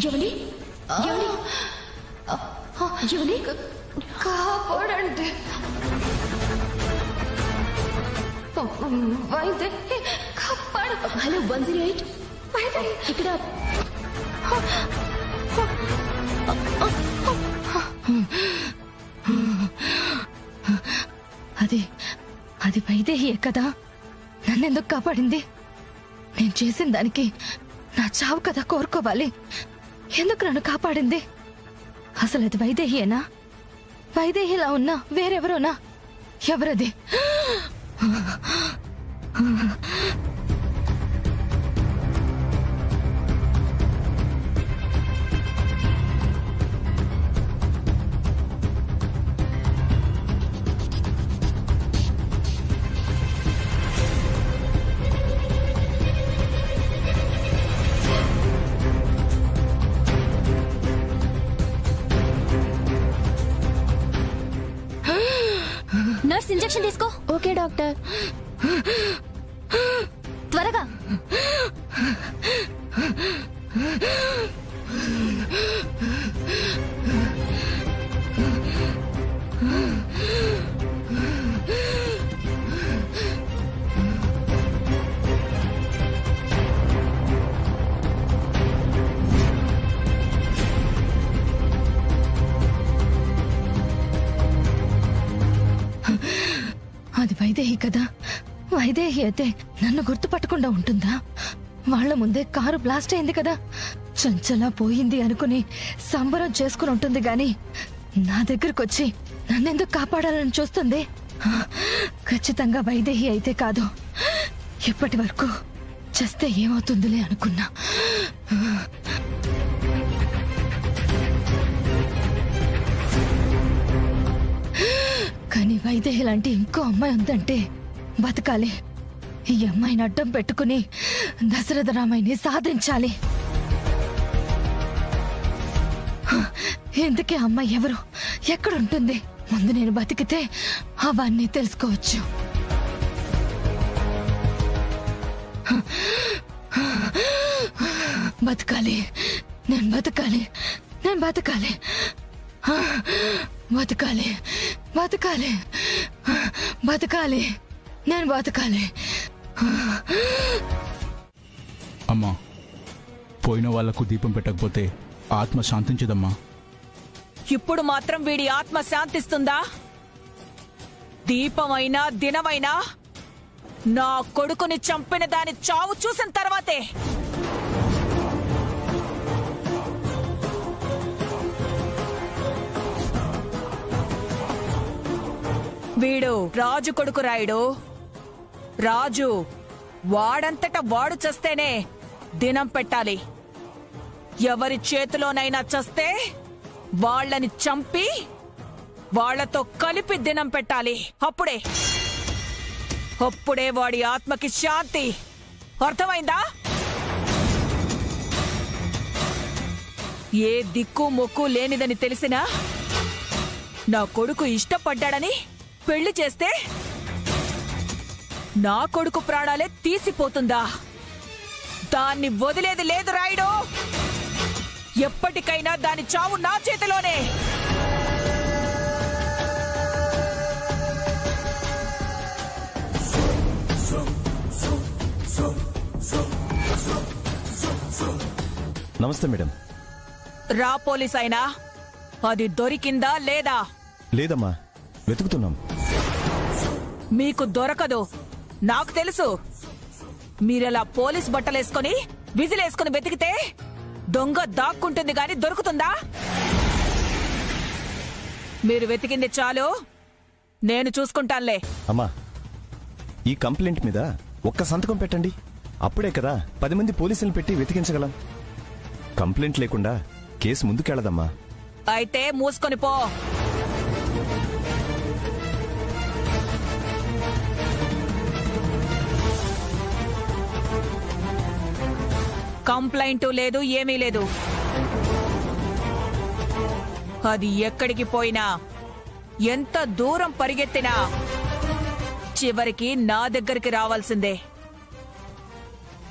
ఏమండి ఏమండి ఏమండి కాపాడండి వైదేహి కాపాడు. హలో 108 వైదేహి ఇక్కడ. అది వైదేహియే కదా నన్నెందుకు కాపాడింది? నేను చేసిన దానికి నా చావు కదా కోరుకోవాలి. ఎందుకు నన్ను కాపాడింది? అసలు అది వైదేహియేనా? వైదేహిలా ఉన్నా వేరెవరోనా? ఎవరది? నర్స్ ఇంజెక్షన్ తీసుకో. Okay doctor. త్వరగా. అది వైదేహి కదా. వైదేహి అయితే నన్ను గుర్తుపట్టకుండా ఉంటుందా? వాళ్ల ముందే కారు బ్లాస్ట్ అయింది కదా. చంచలా పోయింది అనుకుని సంబరం చేసుకుని ఉంటుంది గాని నా దగ్గరకొచ్చి నన్నెందుకు కాపాడాలని చూస్తుంది. ఖచ్చితంగా వైదేహి అయితే కాదు. ఇప్పటి వరకు చస్తే ఏమవుతుందిలే అనుకున్నా. కానీ వైదేహి లాంటి ఇంకో అమ్మాయి ఉందంటే బతకాలి. ఈ అమ్మాయిని అడ్డం పెట్టుకుని దశరథ రామయ్యని సాధించాలి. ఎందుకే అమ్మాయి ఎవరు, ఎక్కడుంటుంది? ముందు నేను బతికితే అవన్నీ తెలుసుకోవచ్చు. బతకాలి, నేను బతకాలి, నేను బతకాలి, బతకాలి, బతకాలి, బతకాలి, నేను బతకాలి. అమ్మా, పోయిన వాళ్లకు దీపం పెట్టకపోతే ఆత్మ శాంతించదమ్మా. ఇప్పుడు మాత్రం వీడి ఆత్మ శాంతిస్తుందా? దీపమైనా దినమైనా నా కొడుకుని చంపిన దాని చావు చూసిన తర్వాతే. వీడు రాజు కొడుకు రాయుడు. రాజు వాడంతట వాడు చస్తేనే దినం పెట్టాలి. ఎవరి చేతిలోనైనా చస్తే వాళ్ళని చంపి వాళ్లతో కలిపి దినం పెట్టాలి. అప్పుడే వాడి ఆత్మకి శాంతి. అర్థమైందా? ఏ దిక్కు మొక్కు లేనిదని తెలిసినా నా కొడుకు ఇష్టపడ్డాడని పెళ్లి చేస్తే నా కొడుకు ప్రాణాలే తీసిపోతుందా? దాన్ని వదిలేది లేదు రాయుడు. ఎప్పటికైనా దాని చావు నా చేతిలోనే. నమస్తే మేడం. రా పోలీస్ అయినా అది దొరికిందా లేదా? లేదమ్మా, వెతుకుతున్నాం. మీకు దొరకదు, నాకు తెలుసు. మీరలా పోలీస్ బట్టలేసుకొని విజిలేసుకుని వెతికితే దొంగ దాక్కుంటుంది గాని దొరుకుతుందా? మీరు వెతికింది చాలు, నేను చూసుకుంటానులే. అమ్మా, ఈ కంప్లైంట్ మీద ఒక్క సంతకం పెట్టండి. అప్పుడే కదా 10 మంది పోలీసులను పెట్టి వెతికించగలం. కంప్లైంట్ లేకుండా కేసు ముందుకెళ్లదమ్మా. అయితే మూసుకొని పో. కంప్లైంట్ లేదు, ఏమీ లేదు. అది ఎక్కడికి పోయినా, ఎంత దూరం పరిగెత్తినా చివరికి నా దగ్గరికి రావాల్సిందే.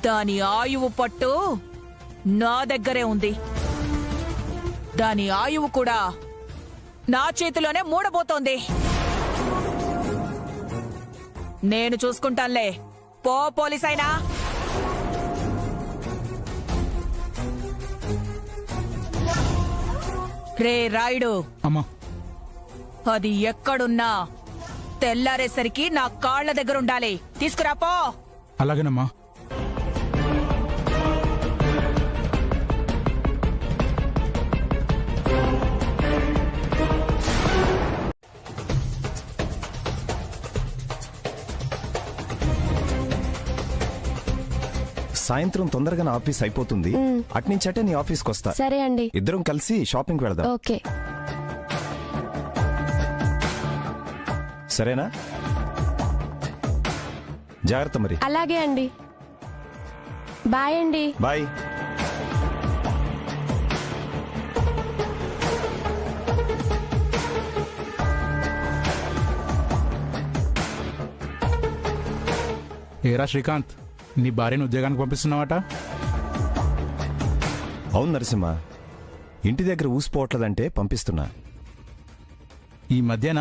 దాని ఆయువు పట్టు నా దగ్గరే ఉంది. దాని ఆయువు కూడా నా చేతిలోనే మూడబోతోంది. నేను చూసుకుంటానులే. పో పోలీసైనా. రే రాయుడు, అమ్మా అది ఎక్కడున్నా తెల్లారేసరికి నా కాళ్ల దగ్గర ఉండాలి. తీసుకురాపో. అలాగేనమ్మా. సాయంత్రం తొందరగా నా ఆఫీస్ అయిపోతుంది. అట్నుంచటే నీ ఆఫీస్కి వస్తా. సరే అండి. ఇద్దరం కలిసి షాపింగ్కి వెళదాం. ఓకే. సరేనా? జాగ్రత్త మరి. అలాగే అండి. బాయ్ అండి. బాయ్. ఏరా శ్రీకాంత్, నీ భార్యను ఉద్యోగానికి పంపిస్తున్నావట? అవును నరసింహ, ఇంటి దగ్గర ఊసిపోవట్లేదంటే పంపిస్తున్నా. ఈ మధ్యన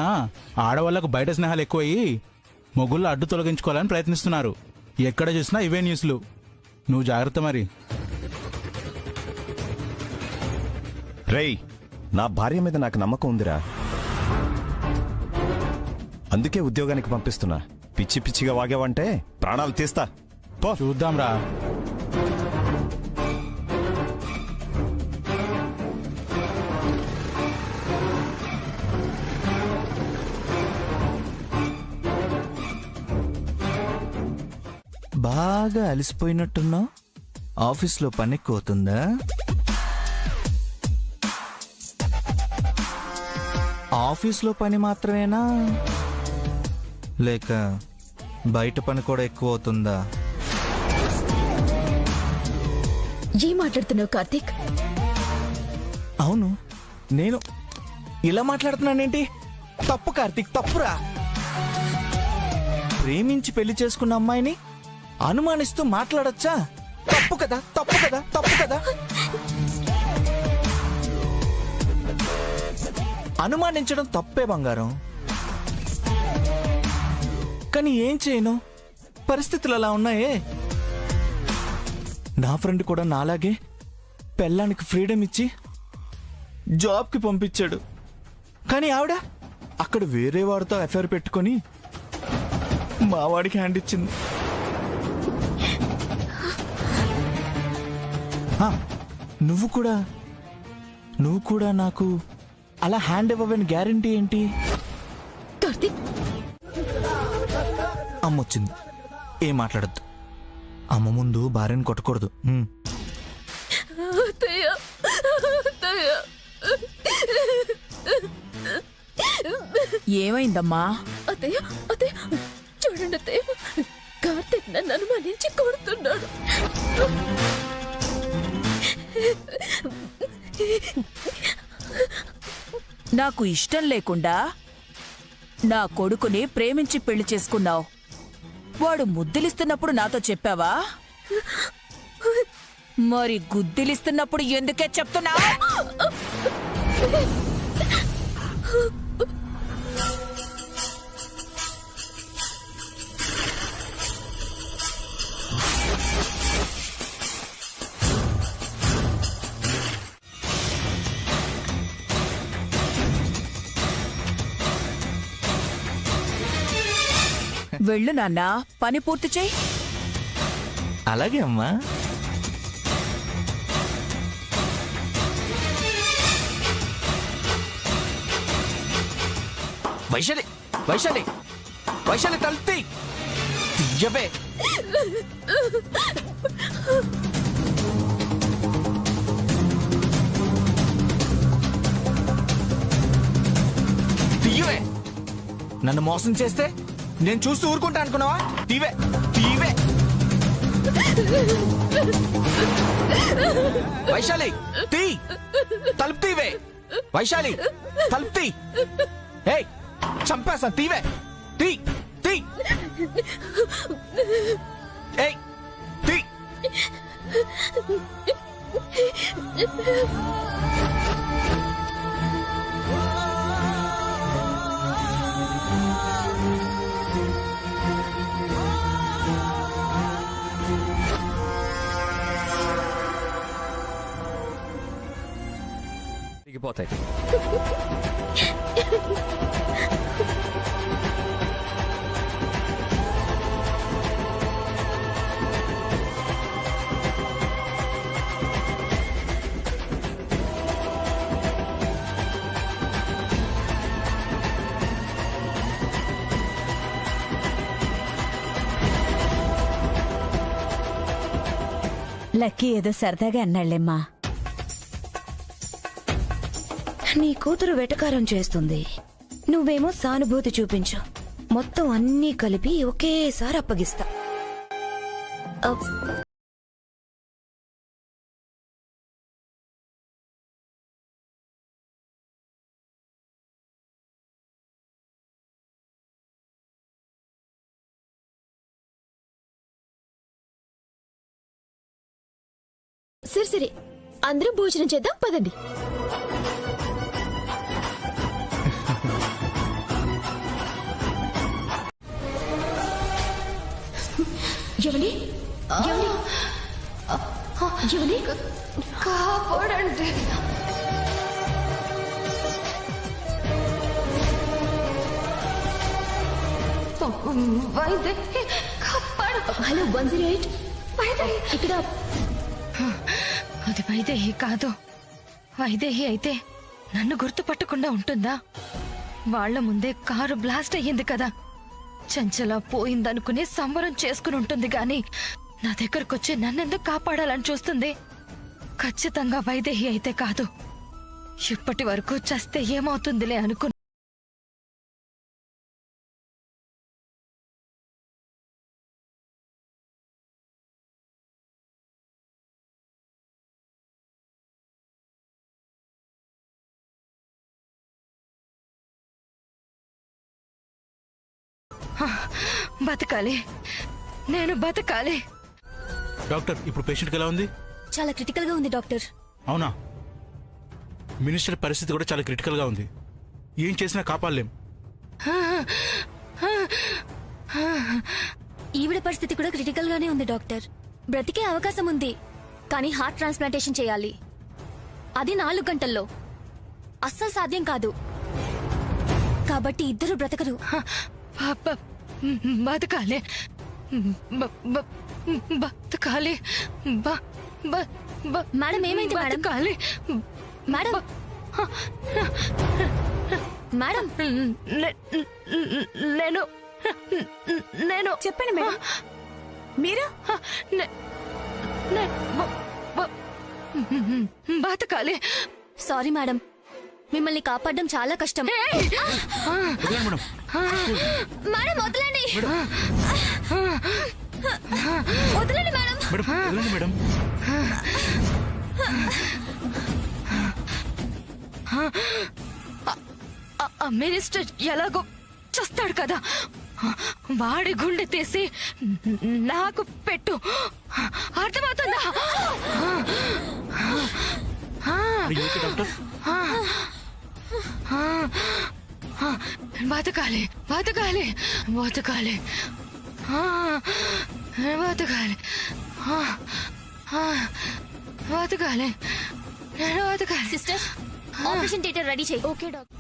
ఆడవాళ్లకు బయట స్నేహాలు ఎక్కువయ్యి మొగుళ్ళు అడ్డు తొలగించుకోవాలని ప్రయత్నిస్తున్నారు. ఎక్కడ చూసినా ఇవే న్యూస్లు. నువ్వు జాగ్రత్త మరి. రేయ్, నా భార్య మీద నాకు నమ్మకం ఉందిరా. అందుకే ఉద్యోగానికి పంపిస్తున్నా. పిచ్చి పిచ్చిగా వాగావంటే ప్రాణాలు తీస్తా. పో. చూద్దాంరా. బాగా అలసిపోయినట్టున్నావు. ఆఫీస్లో పని ఎక్కువ అవుతుందా? ఆఫీస్లో పని మాత్రమేనా, లేక బయట పని కూడా ఎక్కువ అవుతుందా? ఏం మాట్లాడుతున్నావు కార్తీక్? అవును, నేను ఇలా మాట్లాడుతున్నానేంటి? తప్పు కార్తీక్, తప్పురా. ప్రేమించి పెళ్లి చేసుకున్న అమ్మాయిని అనుమానిస్తూ మాట్లాడొచ్చా? తప్పు కదా, తప్పు కదా, తప్పు కదా. అనుమానించడం తప్పే బంగారం. కానీ ఏం చేయను, పరిస్థితులు అలా ఉన్నాయే. నా ఫ్రెండ్ కూడా నాలాగే పెళ్ళానికి ఫ్రీడమ్ ఇచ్చి జాబ్కి పంపించాడు. కానీ ఆవిడ అక్కడ వేరే వాడితో అఫైర్ పెట్టుకొని మావాడికి హ్యాండ్ ఇచ్చింది. నువ్వు కూడా నాకు అలా హ్యాండ్ ఇవ్వని గ్యారంటీ ఏంటి? కార్తీక్, అమ్మొచ్చింది, ఏం మాట్లాడద్దు. అమ్మ ముందు భార్యను కొట్టకూడదు. ఏమైందమ్మా? అత్తయ్య, అత్తయ్య చూడండి అత్తయ్య, కార్తీక్ నన్ను అనుమానించి కొడుతున్నాడు. నాకు ఇష్టం లేకుండా నా కొడుకుని ప్రేమించి పెళ్లి చేసుకున్నావు. వాడు ముద్దులిస్తున్నప్పుడు నాతో చెప్పావా? మరి గుద్దిలిస్తున్నప్పుడు ఎందుకే చెప్తున్నా? వెళ్ళు నాన్న, పని పూర్తి చేయి. అలాగే అమ్మా. వైశాలి, వైశాలి, వైశాలి, తలుపు తీయవే. తీయవే. నన్ను మోసం చేస్తే నేను చూస్తూ ఊరుకుంటా అనుకున్నావా? తీవే, తీవే. వైశాలి, తీ, తలుపు తీవే. వైశాలి, తలుపు తీ. ఏయ్, చంపేస్తా, తీవే, తీ, తీ. ఏయ్, తీ. తగ్గిపోతాయి. లక్కీ ఏదో సరదాగా అన్నాళ్లేమ్మా. నీ కూతురు వెటకారం చేస్తుంది, నువ్వేమో సానుభూతి చూపించు. మొత్తం అన్నీ కలిపి ఒకేసారి అప్పగిస్తా. సరే సరే, అందరం భోజనం చేద్దాం పదండి. ఎవని ఎవని ఎవని కాపాడండి. వైదేహి కాపాడు. హలో 108. ఇక్కడ అది వైదేహి కాదు. వైదేహి అయితే నన్ను గుర్తుపట్టకుండా ఉంటుందా? వాళ్ల ముందే కారు బ్లాస్ట్ అయ్యింది కదా. చంచల పోయిందనుకుని సంబరం చేసుకుని ఉంటుంది గాని నా దగ్గరకొచ్చి నన్నెందుకు కాపాడాలని చూస్తుంది? ఖచ్చితంగా వైదేహి అయితే కాదు. ఇప్పటి వరకు చస్తే ఏమవుతుందిలే అనుకున్నా. బతకాలి, నేను బతకాలి. డాక్టర్, ఇప్పుడు పేషెంట్కి ఎలా ఉంది? చాలా క్రిటికల్ గా ఉంది డాక్టర్. అవునా? మినిస్టర్ పరిస్థితి కూడా చాలా క్రిటికల్ గా ఉంది. ఏం చేసినా కాపాడలేం. ఈవిడ పరిస్థితి కూడా క్రిటికల్ గానే ఉంది డాక్టర్. బ్రతికే అవకాశం ఉంది, కానీ హార్ట్ ట్రాన్స్ప్లాంటేషన్ చేయాలి. అది 4 గంటల్లో. అస్సలు సాధ్యం కాదు. కాబట్టి ఇద్దరు బ్రతకరు. బతకాలి, బతకాలి. మేడం ఏమైంది మేడం? బతకాలి మేడం మేడం నేను నేను చెప్పండి మేడం. మీరు బతకాలి. సారీ మేడం, మిమ్మల్ని కాపాడడం చాలా కష్టం. మేడం వదలండి, వదలండి మేడం. మినిస్టర్ ఎలాగో చస్తాడు కదా, వాడి గుండె తీసి నాకు పెట్టు. అర్థమవుతుందా? బతకాలి, బతకాలి, బతకాలి, బతకాలి, బతకాలి, నేను బతకాలి. సిస్టర్, ఆపరేషన్ థియేటర్ రెడీ చేయి. Okay doctor.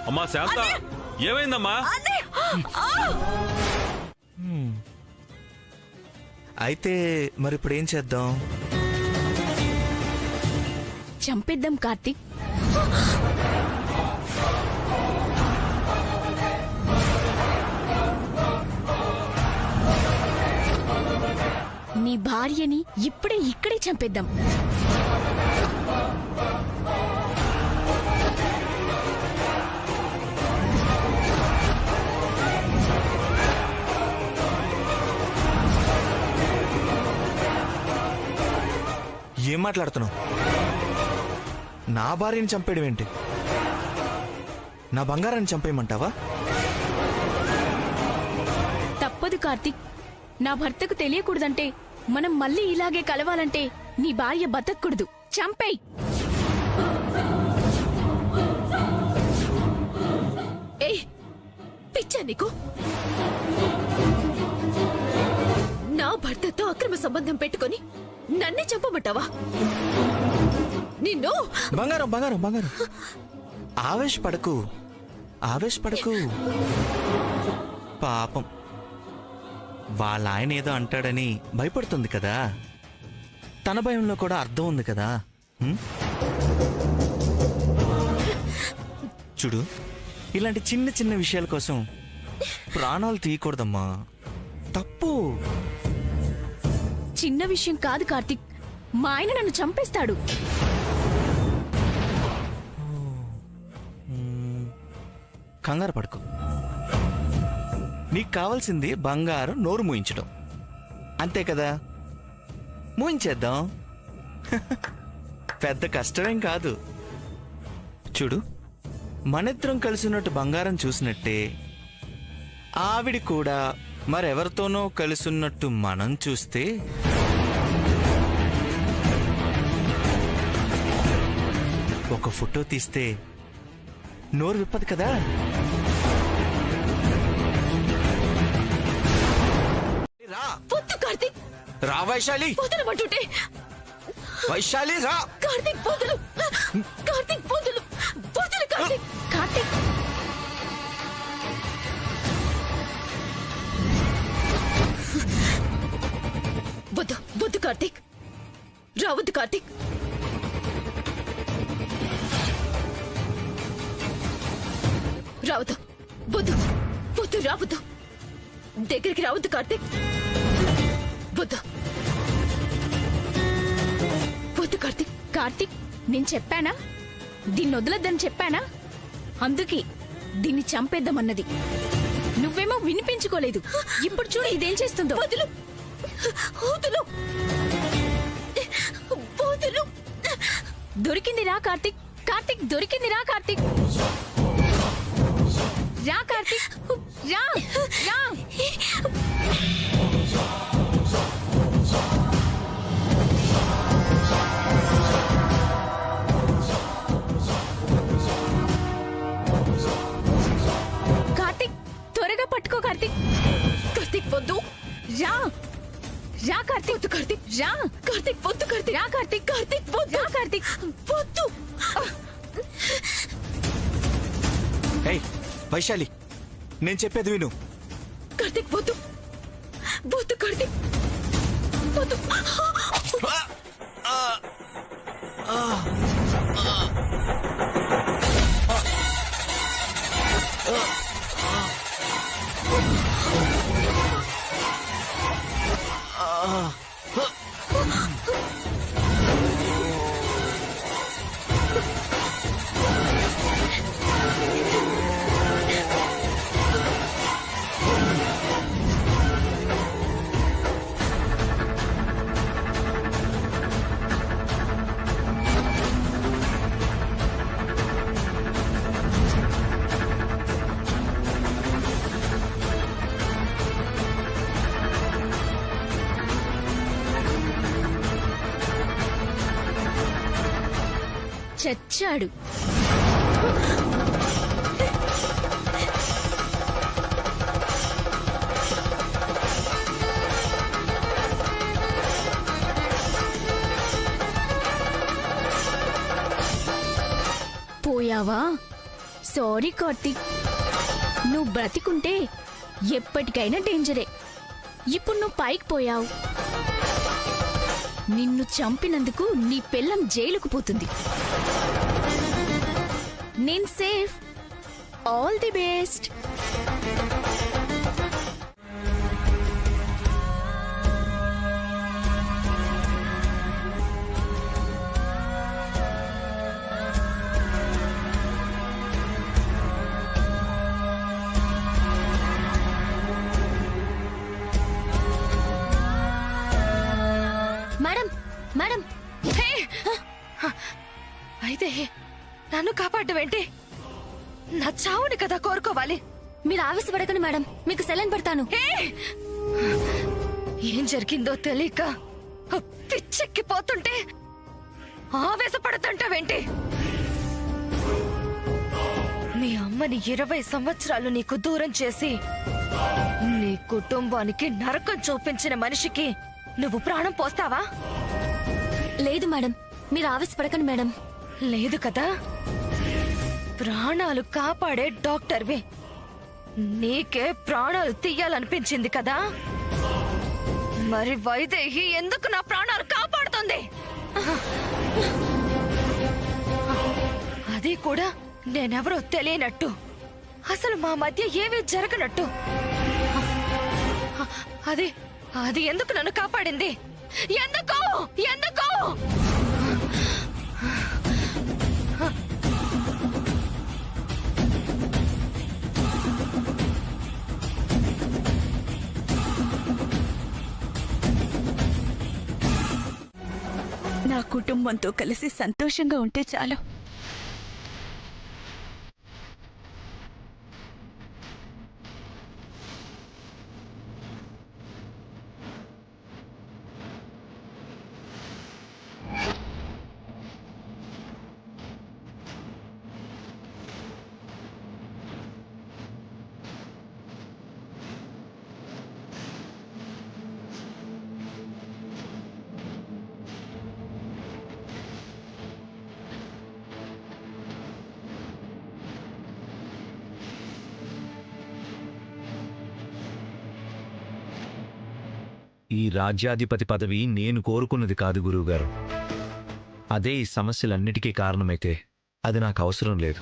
అమ్మా శాంత, ఏమైందమ్మా? అయితే మరి ఇప్పుడు ఏం చేద్దాం? చంపేద్దాం కార్తీక్. నీ భార్యని ఇప్పుడే ఇక్కడే చంపేద్దాం. ఏం మాట్లాడుతున్నావు? నా భార్యని చంపేయడం ఏంటి? నా బంగారాన్ని చంపేయమంటావా? తప్పదు కార్తీక్. నా భర్తకు తెలియకూడదంటే, మనం మళ్ళీ ఇలాగే కలవాలంటే నీ భార్య బతకూడదు. చంపేయ్. ఏయ్, పిచ్చా నీకు? నా భర్తతో అక్రమ సంబంధం పెట్టుకొని నన్నే చంపమంటావా? నిన్ను బంగారం బంగారం బంగారం ఆవేశపడకు, ఆవేశపడకు. పాపం వాళ్ళ ఆయన ఏదో అంటాడని భయపడుతుంది కదా. తన భయంలో కూడా అర్థం ఉంది కదా. చూడు, ఇలాంటి చిన్న చిన్న విషయాల కోసం ప్రాణాలు తీయకూడదమ్మా. తప్పు. చిన్న విషయం కాదు కార్తీక్. మా ఆయన నన్ను చంపేస్తాడు. కంగారు పడుకో. నీకు కావాల్సింది బంగారం నోరు మూయించడం, అంతే కదా. మూయించేద్దాం. పెద్ద కష్టమేం కాదు. చూడు, మనిద్దరం కలిసినట్టు బంగారం చూసినట్టే ఆవిడ కూడా మరెవరితోనో కలిసిన్నట్టు మనం చూస్తే ఒక ఫోటో తీస్తే నోరు విప్పదు కదా. పొద్దు కార్తీక్. రా వైశాలి. పొద్దునమంటుంటే వైశాలి రా. కార్తీక్ పొద్దులు. కార్తీక్ పొద్దులు. పొద్దులు కార్తీక్. కార్తీక్ వద్దు వద్దు కార్తీక్. రావద్దు కార్తీక్. రావద్దు. వద్దు వద్దు, రావద్దు. దగ్గరికి రావద్దు కార్తీక్. వద్దు వద్దు కార్తీక్. కార్తీక్, నేను చెప్పానా దీన్ని వదలొద్దని చెప్పానా? అందుకే దీన్ని చంపేద్దామన్నది. నువ్వేమో వినిపించుకోలేదు. ఇప్పుడు చూడు ఇదేం చేస్తుందో. వదులు వదులు వదులు. దొరికింది రా కార్తీక్. కార్తీక్ దొరికింది రా కార్తీక్. రా కార్తీక్, రా రా. కార్తీక్ త్వరగా పట్టుకో కార్తీక్. కార్తీక్ వద్దు. రా రా కార్తీక్. వద్దు కార్తీక్. రా కార్తీక్. వద్దు కార్తీక్. రా కార్తీక్. కార్తీక్ వద్దు. రా కార్తీక్. వద్దు. ఏయ్ వైశాలి, నేను చెప్పేది విను. కార్తీక్ వద్దు. వద్దు కార్తీక్. వద్దు. చచ్చాడు. పోయావా? సారీ కార్తీక్, నువ్వు బ్రతికుంటే ఎప్పటికైనా డేంజరే. ఇప్పుడు నువ్వు పైకి పోయావు. నిన్ను చంపినందుకు నీ పెళ్ళం జైలుకు పోతుంది. నేను safe. All the best. Madam, madam, hey! అయితే నన్ను కాపాడవేంటి? నా చావుని కదా కోరుకోవాలి. మీరు ఆవేశపడకండి మేడం, మీకు సెలైన్ పెడతాను. హే! ఏం జరిగిందో తెలియక పిచ్చెక్కిపోతుంటే ఆవేశపడుతుంటావేంటి? మీ అమ్మని 20 సంవత్సరాలు నీకు దూరం చేసి నీ కుటుంబానికి నరకం చూపించిన మనిషికి నువ్వు ప్రాణం పోస్తావా? లేదు మేడం, మీరు ఆవేశపడకండి మేడం. లేదు కదా. ప్రాణాలు కాపాడే డాక్టర్వి, నీకే ప్రాణాలు తీయాలనిపించింది కదా. మరి వైదేహి ఎందుకు నా ప్రాణాలు కాపాడుతుంది? అది కూడా నేనెవరో తెలియనట్టు, అసలు మా మధ్య ఏమీ జరగనట్టు. అది అది ఎందుకు నన్ను కాపాడింది? ఎందుకు? ఎందుకు? నా కుటుంబంతో కలిసి సంతోషంగా ఉంటే చాలు. ఈ రాజ్యాధిపతి పదవి నేను కోరుకున్నది కాదు గురువుగారు. అదే ఈ సమస్యలన్నిటికీ కారణమైతే అది నాకు అవసరం లేదు.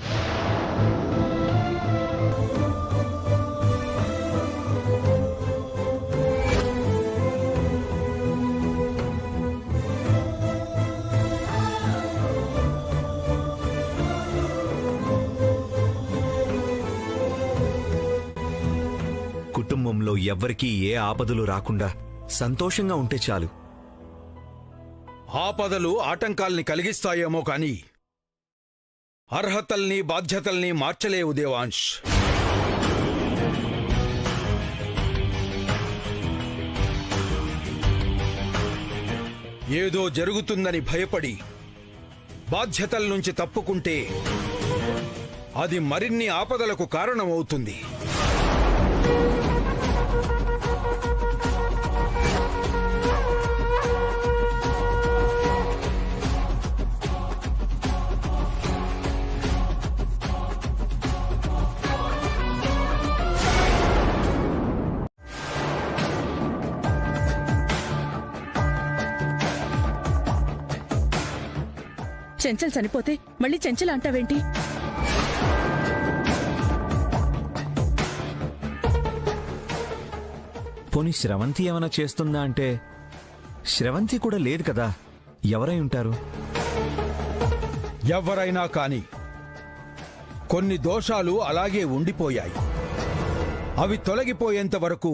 కుటుంబంలో ఎవ్వరికీ ఏ ఆపదలు రాకుండా సంతోషంగా ఉంటే చాలు. ఆపదలు ఆటంకాల్ని కలిగిస్తాయేమో కాని అర్హతల్ని బాధ్యతల్ని మార్చలేవు దేవాంశ్. ఏదో జరుగుతుందని భయపడి బాధ్యతల నుంచి తప్పుకుంటే అది మరిన్ని ఆపదలకు కారణమవుతుంది. చెంచల్ చనిపోతే మళ్ళీ చెంచల్ అంటావేంటి? పోనీ శ్రవంతి ఏమైనా చేస్తుందా అంటే శ్రవంతి కూడా లేదు కదా. ఎవరై ఉంటారు? ఎవరైనా కాని కొన్ని దోషాలు అలాగే ఉండిపోయాయి. అవి తొలగిపోయేంత వరకు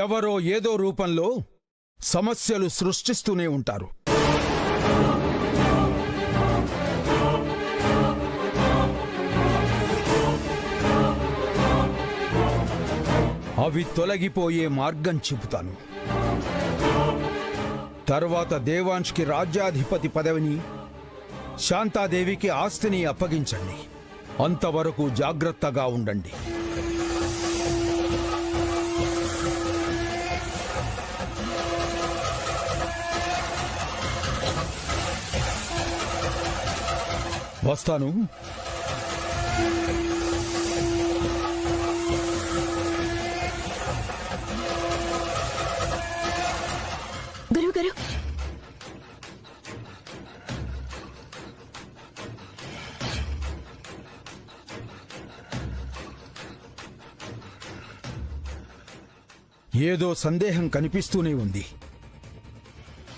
ఎవరో ఏదో రూపంలో సమస్యలు సృష్టిస్తూనే ఉంటారు. అవి తొలగిపోయే మార్గం చెబుతాను. తర్వాత దేవాంష్కి రాజ్యాధిపతి పదవిని, శాంతాదేవికి ఆస్తిని అప్పగించండి. అంతవరకు జాగ్రత్తగా ఉండండి. వస్తాను. ఏదో సందేహం కనిపిస్తూనే ఉంది.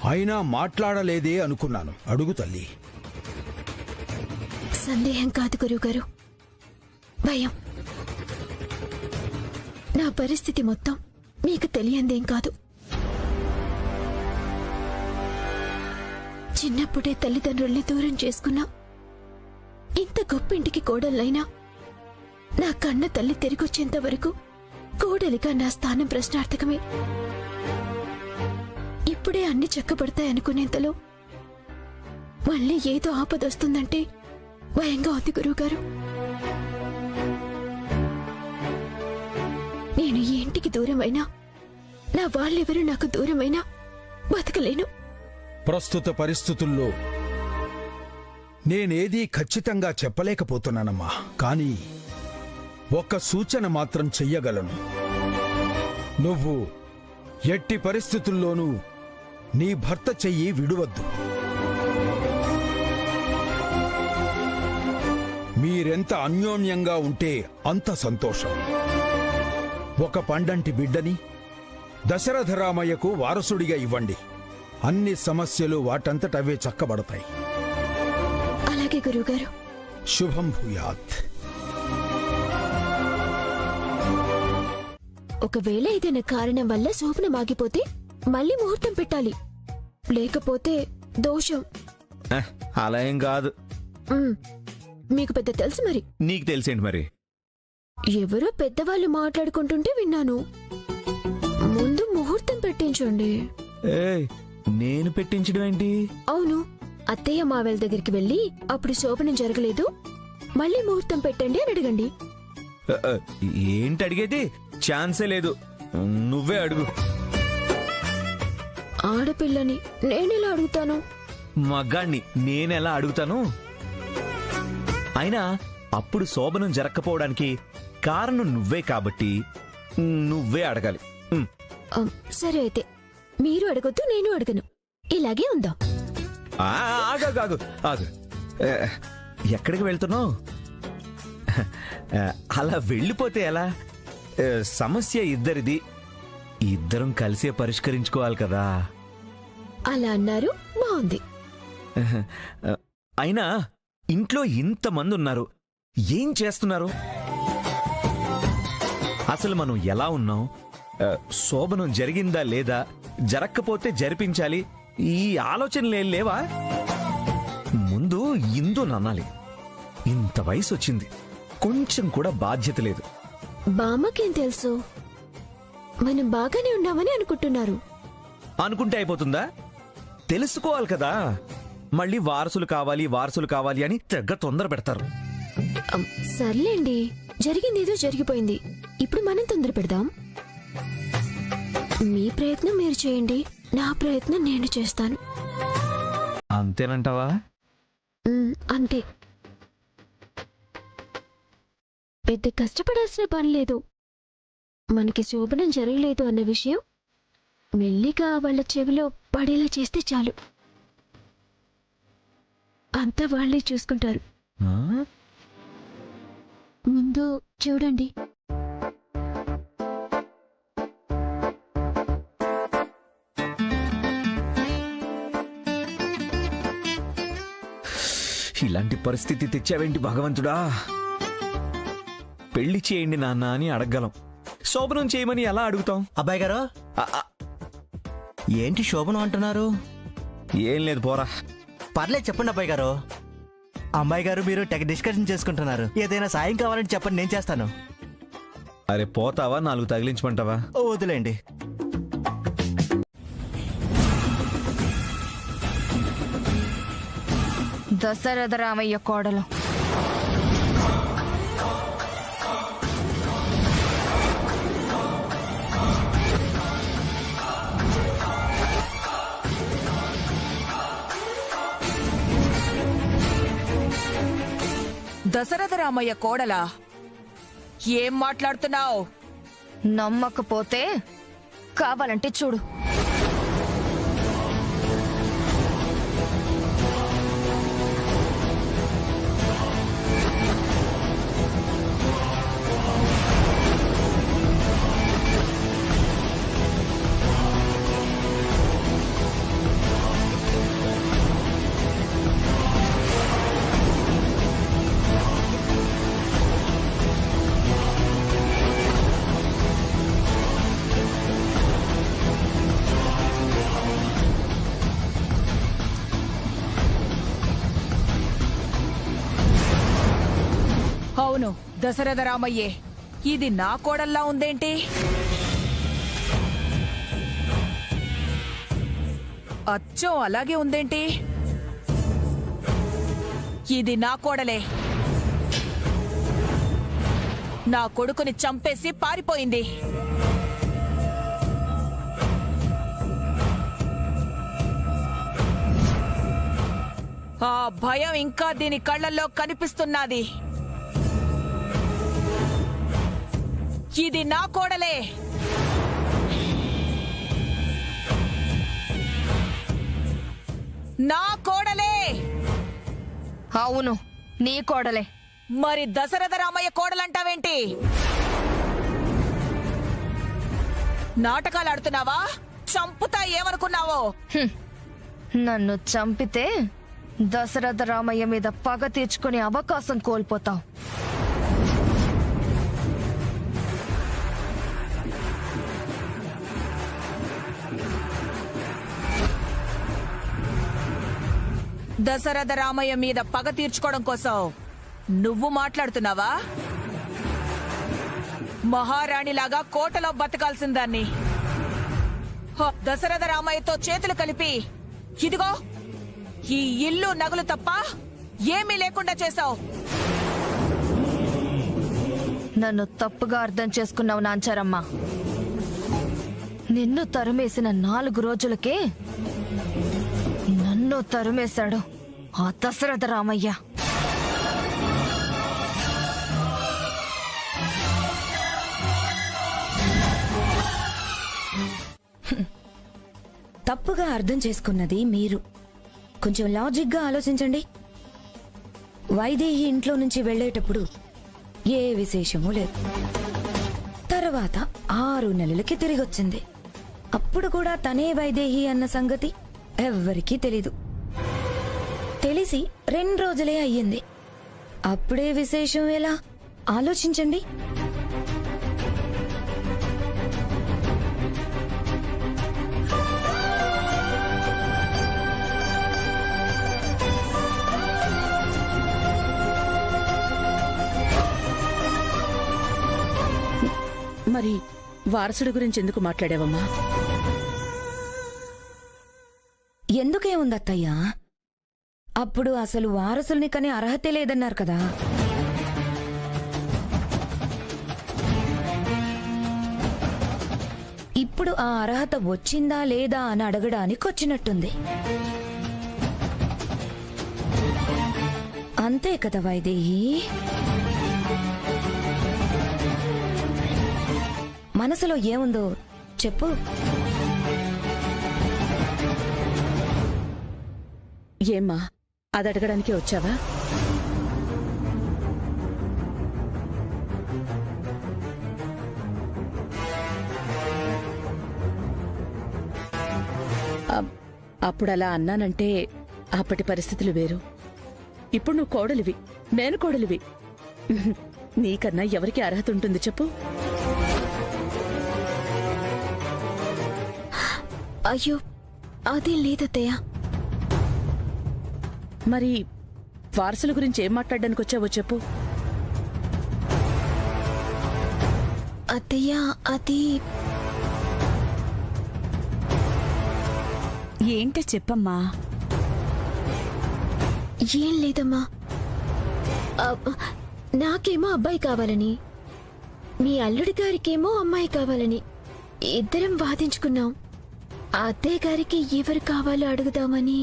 అయినా మాట్లాడలేదే అనుకున్నాను. అడుగు తల్లి. సందేహం కాదు గురువుగారు, భయం. నా పరిస్థితి మొత్తం మీకు తెలియందేం కాదు. చిన్నప్పుడే తల్లిదండ్రుల్ని దూరం చేసుకున్నా. ఇంత గొప్పింటికి కోడళ్ళైనా నా కన్న తల్లి తిరిగొచ్చేంత వరకు కోడలిగా నా స్థానం ప్రశ్నార్థకమే. ఇప్పుడే అన్ని చక్కబడతాయనుకునేంతలో మళ్ళీ ఏదో ఆపదొస్తుందంటే భయంగా ఉంది గురువుగారు. నేను ఈ ఇంటికి దూరమైనా, నా వాళ్ళెవరూ నాకు దూరమైనా బతకలేను. ప్రస్తుత పరిస్థితుల్లో నేనేదీ ఖచ్చితంగా చెప్పలేకపోతున్నానమ్మా. కానీ ఒక్క సూచన మాత్రం చెయ్యగలను. నువ్వు ఎట్టి పరిస్థితుల్లోనూ నీ భర్త చెయ్యి విడువద్దు. మీరెంత అన్యోన్యంగా ఉంటే అంత సంతోషం. ఒక పండంటి బిడ్డని దశరథరామయ్యకు వారసుడిగా ఇవ్వండి. అన్ని సమస్యలు వాటంతటవే చక్కబడతాయి. అలాగే గురువుగారు. శుభం భూయాత్. ఒకవేళ ఏదైనా కారణం వల్ల శోభనం ఆగిపోతే మళ్ళీ ముహూర్తం పెట్టాలి, లేకపోతే దోషం. అలా ఏం కాదు. మీకు పెద్ద తెలుసు మరి. నీకు తెలిసేంటి మరి? ఎవరో పెద్దవాళ్ళు మాట్లాడుకుంటుంటే విన్నాను. ముందు ముహూర్తం పెట్టించండి. నేను పెట్టించడం ఏంటి? అవును, అత్తయ్య మావెల దగ్గరికి వెళ్ళి అప్పుడు శోభనం జరగలేదు, మళ్ళీ ముహూర్తం పెట్టండి అని అడగండి. ఏంటి అడిగేది? ఛాన్సే లేదు. నువ్వే అడుగు. ఆడపిల్లని నేనెలా అడుగుతాను? మగాణ్ణి నేనెలా అడుగుతాను? అయినా అప్పుడు శోభనం జరగకపోవడానికి కారణం నువ్వే కాబట్టి నువ్వే అడగాలి. సరే అయితే మీరు అడగొద్దు, నేను అడగను. ఇలాగే ఉందాం. ఆగు. ఎక్కడికి వెళ్తున్నావు? అలా వెళ్ళిపోతే ఎలా? సమస్య ఇద్దరిది, ఇద్దరం కలిసే పరిష్కరించుకోవాలి కదా. అలా అన్నారు, బాగుంది. అయినా ఇంట్లో ఇంతమంది ఉన్నారు, ఏం చేస్తున్నారు? అసలు మనం ఎలా ఉన్నాం? శోభనం జరిగిందా లేదా, జరక్కపోతే జరిపించాలి, ఈ ఆలోచనలు లేవా? ముందు ఇందు నన్నాలి. ఇంత వయసు వచ్చింది, కొంచెం కూడా బాధ్యత లేదు. బామ్మకేం తెలుసు? మనం బాగానే ఉన్నామని అనుకుంటున్నారు. అనుకుంటే అయిపోతుందా? తెలుసుకోవాలి కదా. మళ్ళీ వారసులు కావాలి అని తెగ తొందర పెడతారు. సర్లేండి, జరిగిందేదో జరిగిపోయింది. ఇప్పుడు మనం తొందర పెడదాం. మీ ప్రయత్నం మీరు చేయండి, నా ప్రయత్నం నేను చేస్తాను. అంతేనంటావా? అంతే. పెద్ద కష్టపడాల్సిన పని లేదు. మనకి శోభనం జరగలేదు అన్న విషయం మెల్లిగా వాళ్ళ చెవిలో పడేలా చేస్తే చాలు. అంతా వాళ్ళే చూసుకుంటారు. ముందు చూడండి. ఇలాంటి పరిస్థితి తెచ్చావేంటి భగవంతుడా? పెళ్లి చేయండి నాన్న అని అడగలం, శోభనం చేయమని ఎలా అడుగుతాం? అబ్బాయి గారు, ఏంటి శోభనం అంటున్నారు? ఏం లేదు, పోరా. పర్లేదు, చెప్పండి అబ్బాయి గారు. అమ్మాయి గారు మీరు తెగ డిస్కషన్ చేసుకుంటున్నారు. ఏదైనా సాయం కావాలంటే చెప్పండి, నేను చేస్తాను. అరే పోతావా? 4 తగిలించమంటావా? వదిలేండి. దశరథరామయ్య కోడలు. దశరథరామయ్య కోడలా? ఏం మాట్లాడుతున్నావు? నమ్మకపోతే కావాలంటే చూడు. అవును, దశరథ రామయ్యే. ఇది నా కోడల్లా ఉందేంటి? అచ్చం అలాగే ఉందేంటి? ఇది నా కోడలే. నా కొడుకుని చంపేసి పారిపోయింది. ఆ భయం ఇంకా దీని కళ్ళల్లో కనిపిస్తున్నది. ఇది నా కోడలే. నా కోడలే. అవును, నీ కోడలే. మరి దశరథ రామయ్య కోడలంటావేంటి? నాటకాలు ఆడుతున్నావా? చంపుతా ఏమనుకున్నావో? నన్ను చంపితే దశరథ రామయ్య మీద పగ తీర్చుకునే అవకాశం కోల్పోతావు. దశరథ రామయ్య మీద పగ తీర్చుకోవడం కోసం నువ్వు మాట్లాడుతున్నావా? మహారాణిలాగా కోటలో బతకాల్సిందాన్ని దశరథ రామయ్యతో చేతులు కలిపి ఇదిగో ఈ ఇల్లు నగలు తప్ప ఏమీ లేకుండా చేశావు. నన్ను తప్పుగా అర్థం చేసుకున్నావు నాంచారమ్మ. నిన్ను తరుమేసిన 4 రోజులకే నన్ను తరుమేశాడు ఆ దశరథ రామయ్య. తప్పుగా అర్థం చేసుకున్నది మీరు. కొంచెం లాజిక్గా ఆలోచించండి. వైదేహి ఇంట్లో నుంచి వెళ్లేటప్పుడు ఏ విశేషమూ లేదు. తర్వాత 6 నెలలకి తిరిగొచ్చింది. అప్పుడు కూడా తనే వైదేహి అన్న సంగతి ఎవ్వరికీ తెలీదు. తెలిసి 2 రోజులే అయ్యింది. అప్పుడే విశేషం ఎలా? ఆలోచించండి. మరి వారసుడి గురించి ఎందుకు మాట్లాడావమ్మా? ఎందుకే ఉందత్తయ్యా? అప్పుడు అసలు వారసుల్ని కనే అర్హతే లేదన్నారు కదా. ఇప్పుడు ఆ అర్హత వచ్చిందా లేదా అని అడగడానికి వచ్చినట్టుంది. అంతే కదా వైదేహి? మనసులో ఏముందో చెప్పు. ఏమ్మా, అది అడగడానికి వచ్చావా? అప్పుడు అలా అన్నానంటే అప్పటి పరిస్థితులు వేరు. ఇప్పుడు నువ్వు కోడలివి, నేను కోడలివి. నీకన్నా ఎవరికి అర్హత ఉంటుంది చెప్పు? అయ్యో, అదేం లేదత్తయ్య. మరి వారసుల గురించి ఏం మాట్లాడడానికి వచ్చావో చెప్పు. అత్తయ్య, అది ఏంటో చెప్పమ్మా. ఏం లేదమ్మా. నాకేమో అబ్బాయి కావాలని, మీ అల్లుడి గారికేమో అమ్మాయి కావాలని ఇద్దరం వాదించుకున్నాం. అత్తయ్య గారికి ఎవరు కావాలో అడుగుదామని.